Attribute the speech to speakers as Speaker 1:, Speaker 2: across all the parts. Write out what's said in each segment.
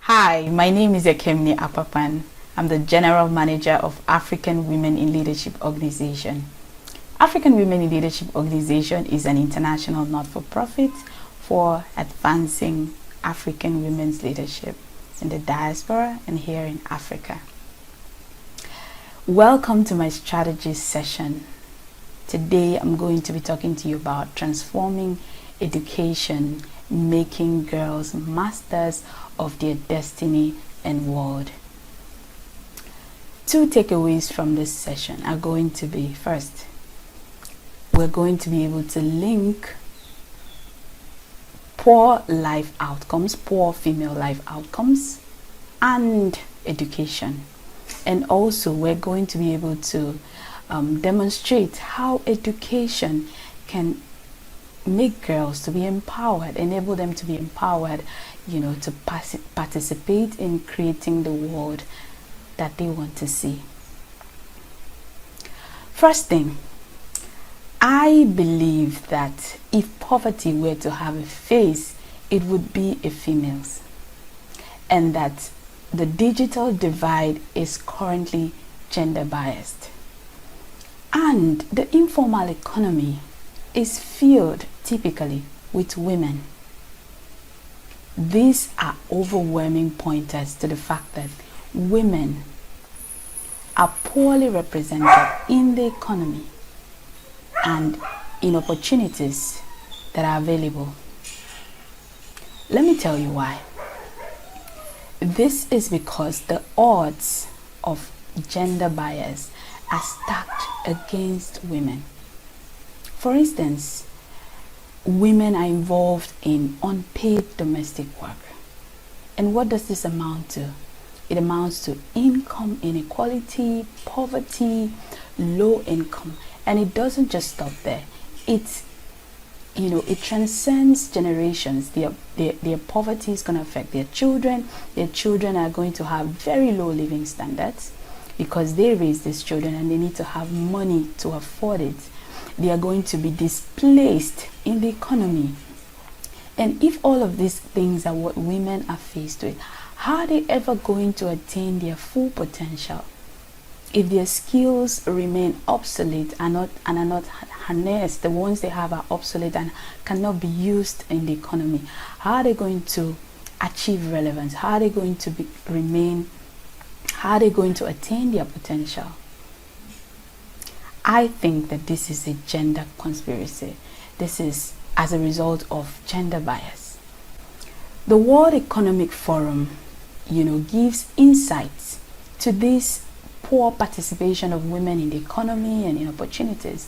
Speaker 1: Hi, my name is Ekemini Akpakpan. I'm the General Manager of African Women in Leadership Organization. African Women in Leadership Organization is an international not-for-profit for advancing African women's leadership in the diaspora and here in Africa. Welcome to my strategy session. Today I'm going to be talking to you about transforming education, making girls masters of their destiny and world. Two takeaways from this session are going to be, first, we're going to be able to link poor life outcomes, poor female life outcomes, and education. And also we're going to be able to demonstrate how education can make girls to be empowered, enable them to be empowered, to participate in creating the world that they want to see. First thing, I believe that if poverty were to have a face, it would be a female's, and that the digital divide is currently gender biased, and the informal economy is filled typically with women. These are overwhelming pointers to the fact that women are poorly represented in the economy and in opportunities that are available. Let me tell you why. This is because the odds of gender bias are stacked against women. For instance, women are involved in unpaid domestic work. And what does this amount to? It amounts to income inequality, poverty, low income. And it doesn't just stop there. It transcends generations. Their poverty is going to affect their children. Their children are going to have very low living standards because they raise these children and they need to have money to afford it. They are going to be displaced in the economy. And if all of these things are what women are faced with, how are they ever going to attain their full potential if their skills remain obsolete and are not harnessed? The ones they have are obsolete and cannot be used in the economy. How are they going to achieve relevance? How are they going to how are they going to attain their potential? I think that this is a gender conspiracy. This is as a result of gender bias. The World Economic Forum, gives insights to this poor participation of women in the economy and in opportunities.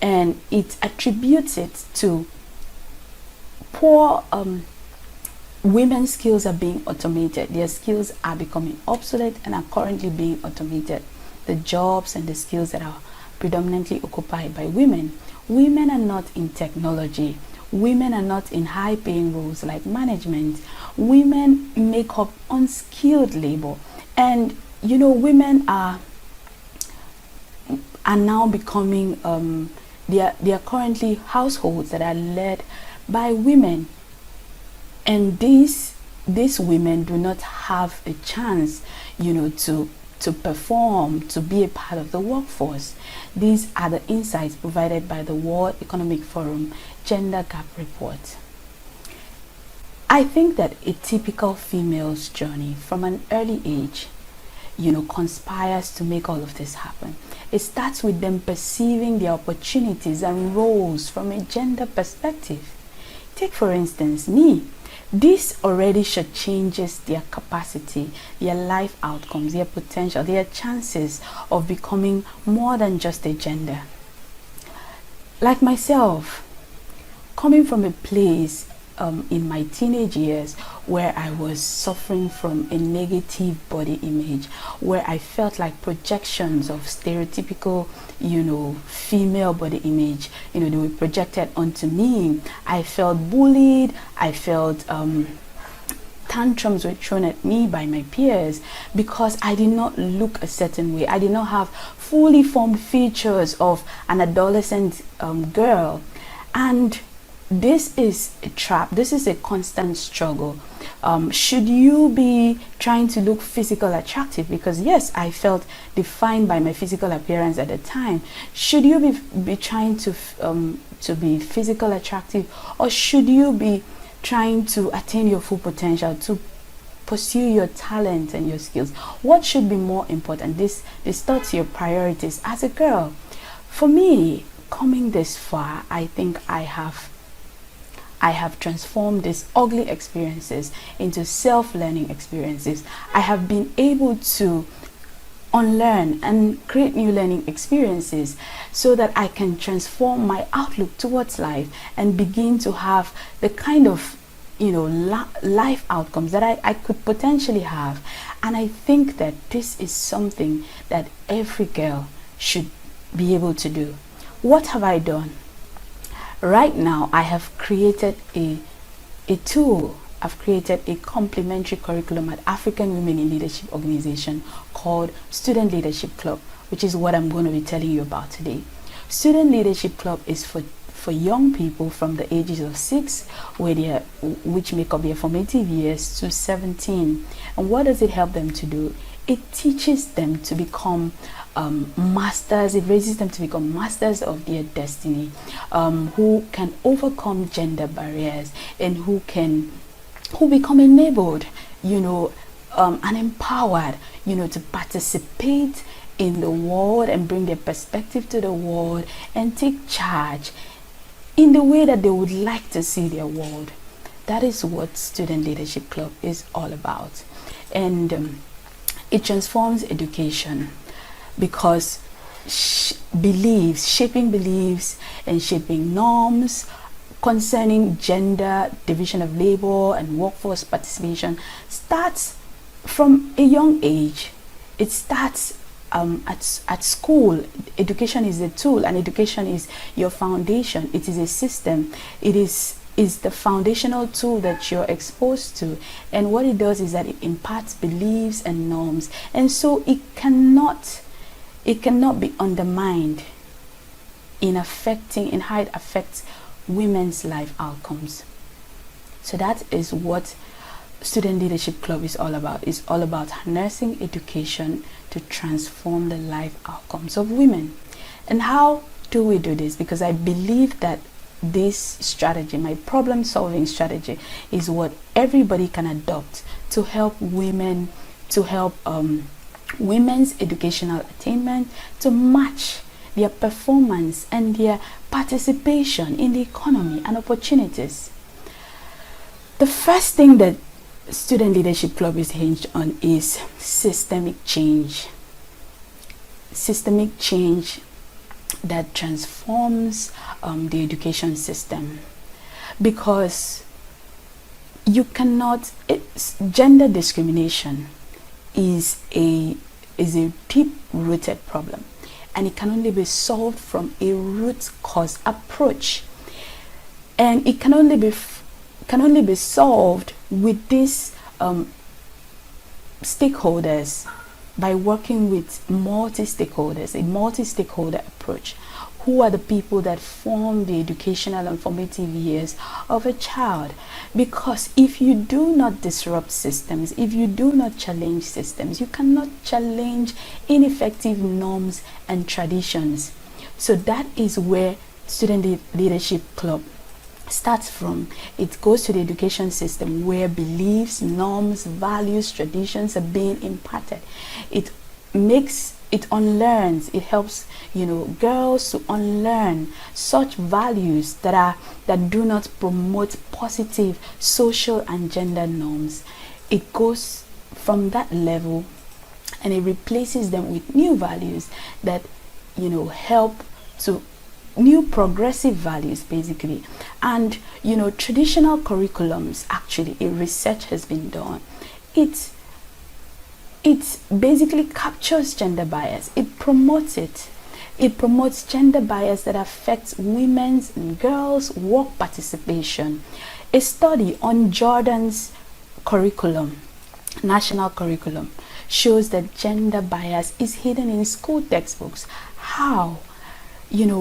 Speaker 1: And it attributes it to poor women's skills are being automated. Their skills are becoming obsolete and are currently being automated. The jobs and the skills that are predominantly occupied by women. Women are not in technology. Women are not in high-paying roles like management. Women make up unskilled labor. And, women are now becoming, they are currently households that are led by women. And these women do not have a chance, to perform, to be a part of the workforce. These are the insights provided by the World Economic Forum Gender Gap Report. I think that a typical female's journey from an early age, conspires to make all of this happen. It starts with them perceiving their opportunities and roles from a gender perspective. Take, for instance, me. This already changes their capacity, their life outcomes, their potential, their chances of becoming more than just a gender. Like myself, coming from a place in my teenage years where I was suffering from a negative body image, where I felt like projections of stereotypical, female body image, they were projected onto me. I felt bullied. I felt tantrums were thrown at me by my peers because I did not look a certain way. I did not have fully formed features of an adolescent girl. And this is a trap. This is a constant struggle Should you be trying to look physical attractive? Because yes, I felt defined by my physical appearance at the time. Should you be trying to be physical attractive, or should you be trying to attain your full potential, to pursue your talent and your skills? What should be more important? This starts your priorities as a girl. For me, coming this far, I think I have transformed these ugly experiences into self-learning experiences. I have been able to unlearn and create new learning experiences so that I can transform my outlook towards life and begin to have the kind of life outcomes that I could potentially have. And I think that this is something that every girl should be able to do. What have I done? Right now, I have created a tool. I've created a complementary curriculum at African Women in Leadership organization called Student Leadership Club, which is what I'm going to be telling you about today. Student Leadership Club is for young people from the ages of 6, which make up their formative years, to 17. And what does it help them to do? It teaches them to become masters. It raises them to become masters of their destiny, who can overcome gender barriers and who become enabled, and empowered, to participate in the world and bring their perspective to the world and take charge in the way that they would like to see their world. That is what Student Leadership Club is all about. And it transforms education because shaping beliefs and shaping norms concerning gender, division of labor, and workforce participation starts from a young age. It starts at school. Education is a tool, and education is your foundation. It is a system. It is the foundational tool that you're exposed to, and what it does is that it imparts beliefs and norms, and so it cannot be undermined in how it affects women's life outcomes. So that is what Student Leadership Club is all about. It's all about harnessing education to transform the life outcomes of women. And how do we do this? Because I believe that this strategy, my problem solving strategy, is what everybody can adopt to help women, to help women's educational attainment to match their performance and their participation in the economy and opportunities. The first thing that Student Leadership Club is hinged on is systemic change. Systemic change that transforms the education system, because gender discrimination is a deep-rooted problem, and it can only be solved from a root cause approach, and it can only be solved with these stakeholders by working with multi-stakeholders, a multi-stakeholder approach. Who are the people that form the educational and formative years of a child? Because if you do not disrupt systems, if you do not challenge systems, you cannot challenge ineffective norms and traditions. So that is where Student Leadership Club starts from. It goes to the education system where beliefs, norms, values, traditions are being imparted. It unlearns, it helps girls to unlearn such values that do not promote positive social and gender norms. It goes from that level and it replaces them with new values that help to new progressive values, basically. And traditional curriculums, actually, a research has been done. It basically captures gender bias. It promotes it. It promotes gender bias that affects women's and girls' work participation. A study on Jordan's curriculum, national curriculum, shows that gender bias is hidden in school textbooks. How?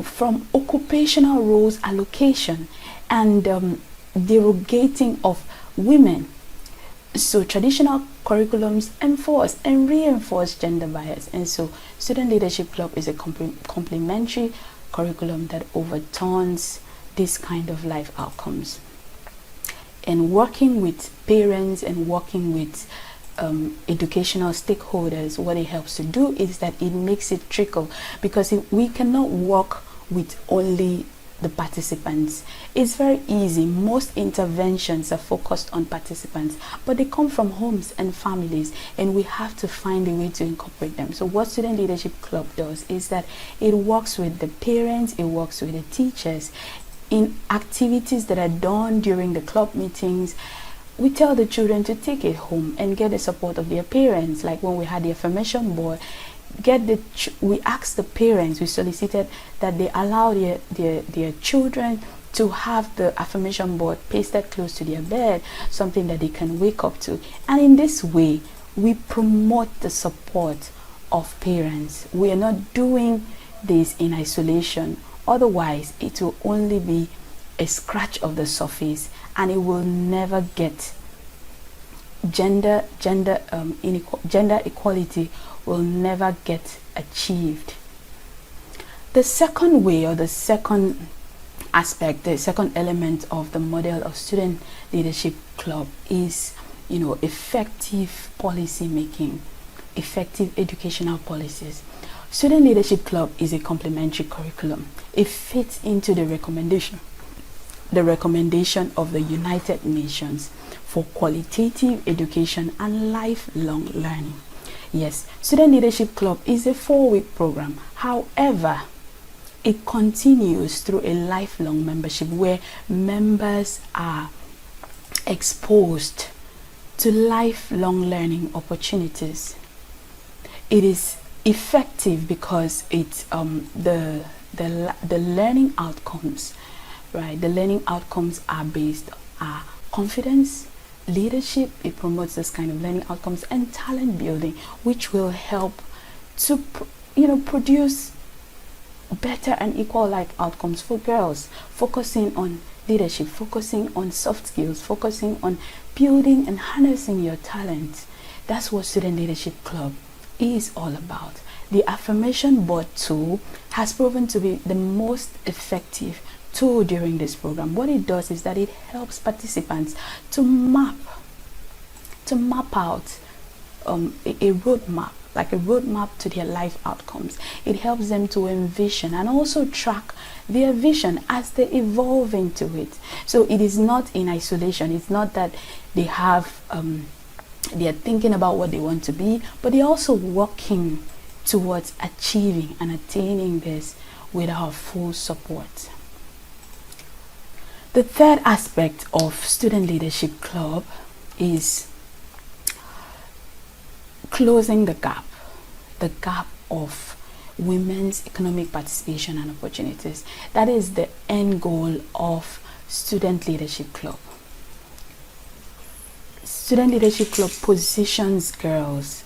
Speaker 1: From occupational roles allocation and derogating of women So traditional curriculums enforce and reinforce gender bias, and so Student Leadership Club is a complementary curriculum that overturns this kind of life outcomes. And working with parents and working with educational stakeholders, what it helps to do is that it makes it trickle, because we cannot work with only the participants. It's very easy. Most interventions are focused on participants, but they come from homes and families, and we have to find a way to incorporate them. So what Student Leadership Club does is that it works with the parents, it works with the teachers in activities that are done during the club meetings. We tell the children to take it home and get the support of their parents. Like when we had the affirmation board, we asked the parents, we solicited that they allow their children to have the affirmation board pasted close to their bed, something that they can wake up to. And in this way, we promote the support of parents. We are not doing this in isolation. Otherwise, it will only be a scratch of the surface, and it will never get gender equality will never get achieved. The second way, or the second aspect, the second element of the model of Student Leadership Club is, effective policy making, effective educational policies. Student Leadership Club is a complementary curriculum. It fits into the recommendation of the United Nations for qualitative education and lifelong learning. Yes, Student Leadership Club is a 4-week program. However, it continues through a lifelong membership where members are exposed to lifelong learning opportunities. It is effective because it's the learning outcomes, right? The learning outcomes are based on confidence, leadership. It promotes this kind of learning outcomes, and talent building, which will help to produce better and equal life outcomes for girls, focusing on leadership, focusing on soft skills, focusing on building and harnessing your talent. That's what Student Leadership Club is all about. The affirmation board tool has proven to be the most effective tool during this program. What it does is that it helps participants to map out a roadmap, like a roadmap to their life outcomes. It helps them to envision and also track their vision as they evolve into it. So it is not in isolation. It's not that they have they are thinking about what they want to be, but they're also working towards achieving and attaining this with our full support. The third aspect of Student Leadership Club is closing the gap of women's economic participation and opportunities. That is the end goal of Student Leadership Club. Student Leadership Club positions girls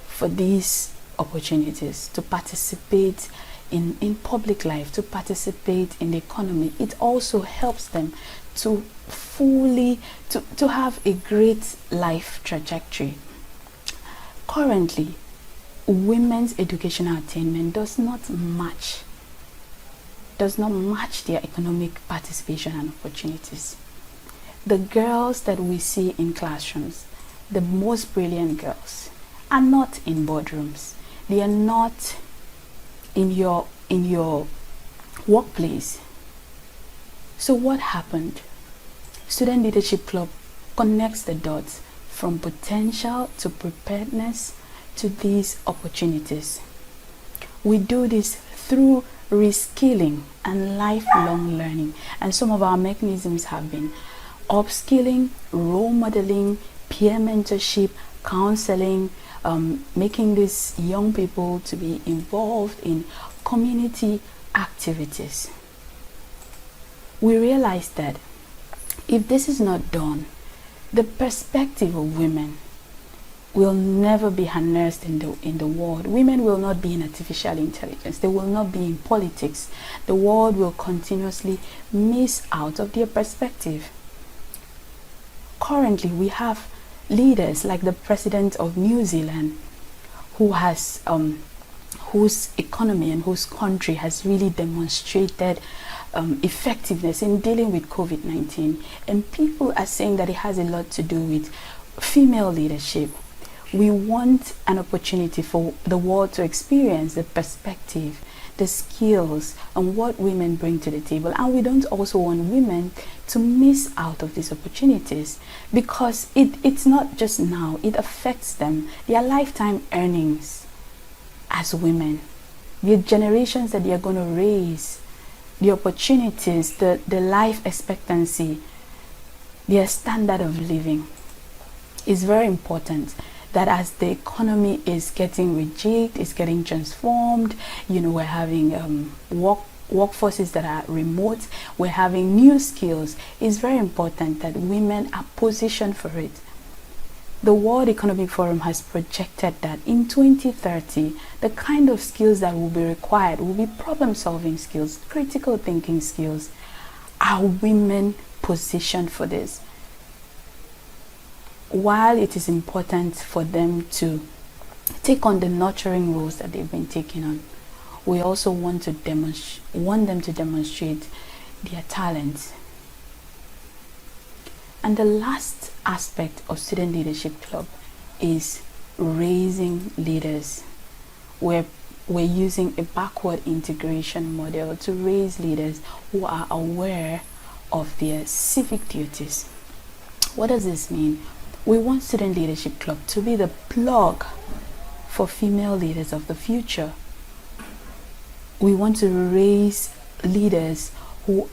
Speaker 1: for these opportunities to participate in public life, to participate in the economy. It also helps them to to have a great life trajectory. Currently, women's educational attainment does not match their economic participation and opportunities. The girls that we see in classrooms, the most brilliant girls, are not in boardrooms. They are not in your workplace. So what happened? Student Leadership Club connects the dots from potential to preparedness to these opportunities. We do this through reskilling and lifelong learning, and some of our mechanisms have been upskilling, role modeling, peer mentorship, counseling, making these young people to be involved in community activities. We realize that if this is not done, the perspective of women will never be harnessed in the world. Women will not be in artificial intelligence. They will not be in politics. The world will continuously miss out of their perspective. Currently, we have leaders like the president of New Zealand, who has whose economy and whose country has really demonstrated effectiveness in dealing with COVID-19. And people are saying that it has a lot to do with female leadership. We want an opportunity for the world to experience the perspective, the skills, and what women bring to the table. And we don't also want women to miss out of these opportunities, because it's not just now, it affects them, their lifetime earnings as women, the generations that they are going to raise, the opportunities, the life expectancy, their standard of living. Is very important that as the economy is getting rejigged, it's getting transformed, we're having workforces that are remote, we're having new skills. It's very important that women are positioned for it. The World Economic Forum has projected that in 2030, the kind of skills that will be required will be problem-solving skills, critical thinking skills. Are women positioned for this? While it is important for them to take on the nurturing roles that they've been taking on, we also want them to demonstrate their talents. And the last aspect of Student Leadership Club is raising leaders. We're using a backward integration model to raise leaders who are aware of their civic duties. What does this mean? We want Student Leadership Club to be the plug for female leaders of the future. We want to raise leaders who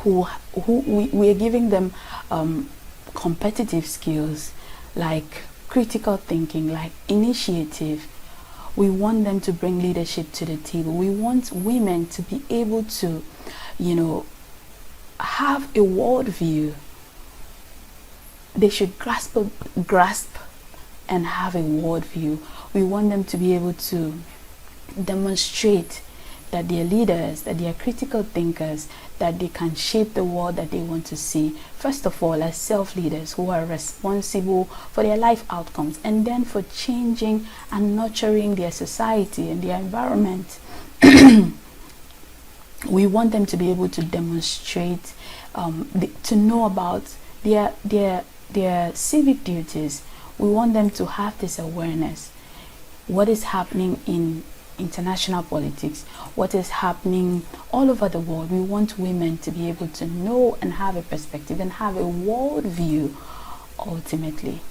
Speaker 1: we are giving them competitive skills like critical thinking, like initiative. We want them to bring leadership to the table. We want women to be able to, have a worldview. They should grasp and have a worldview. We want them to be able to demonstrate that they're leaders, that they are critical thinkers, that they can shape the world that they want to see. First of all, as self-leaders who are responsible for their life outcomes, and then for changing and nurturing their society and their environment. We want them to be able to demonstrate, to know about their civic duties. We want them to have this awareness. What is happening in international politics? What is happening all over the world? We want women to be able to know and have a perspective and have a world view ultimately.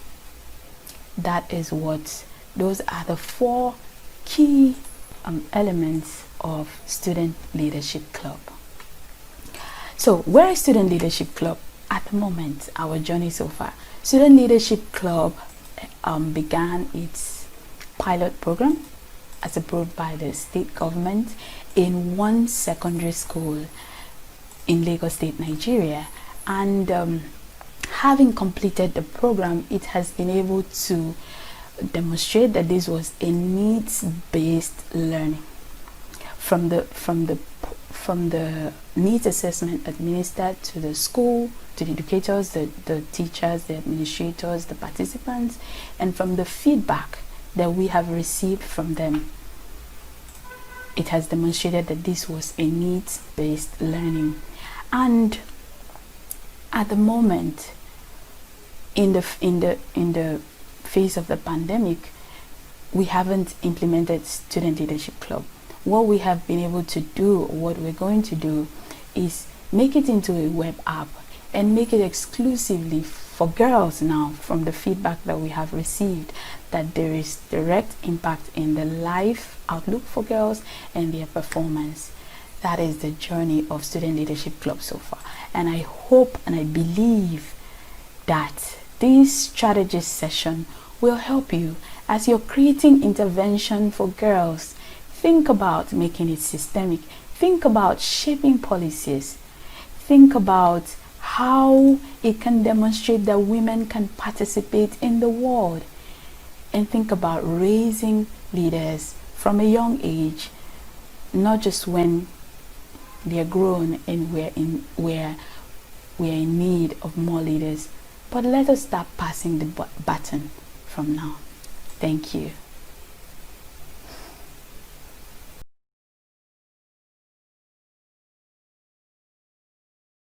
Speaker 1: Those are the 4 key elements of Student Leadership Club. So where is Student Leadership Club at the moment? Our journey so far. Student Leadership Club began its pilot program as approved by the state government in one secondary school in Lagos State, Nigeria. And having completed the program, it has been able to demonstrate that this was a needs-based learning. From the needs assessment administered to the school, to the educators, the teachers, the administrators, the participants, and from the feedback that we have received from them, it has demonstrated that this was a needs-based learning. And at the moment, in the phase of the pandemic, we haven't implemented Student Leadership Club. What we have been able to do, what we're going to do, is make it into a web app and make it exclusively for girls now, from the feedback that we have received, that there is direct impact in the life outlook for girls and their performance. That is the journey of Student Leadership Club so far. And I hope and I believe that this strategist session will help you as you're creating intervention for girls. Think about making it systemic. Think about shaping policies. Think about how it can demonstrate that women can participate in the world. And think about raising leaders from a young age, not just when they're grown and we're in need of more leaders, But let us start passing the baton from now. Thank you.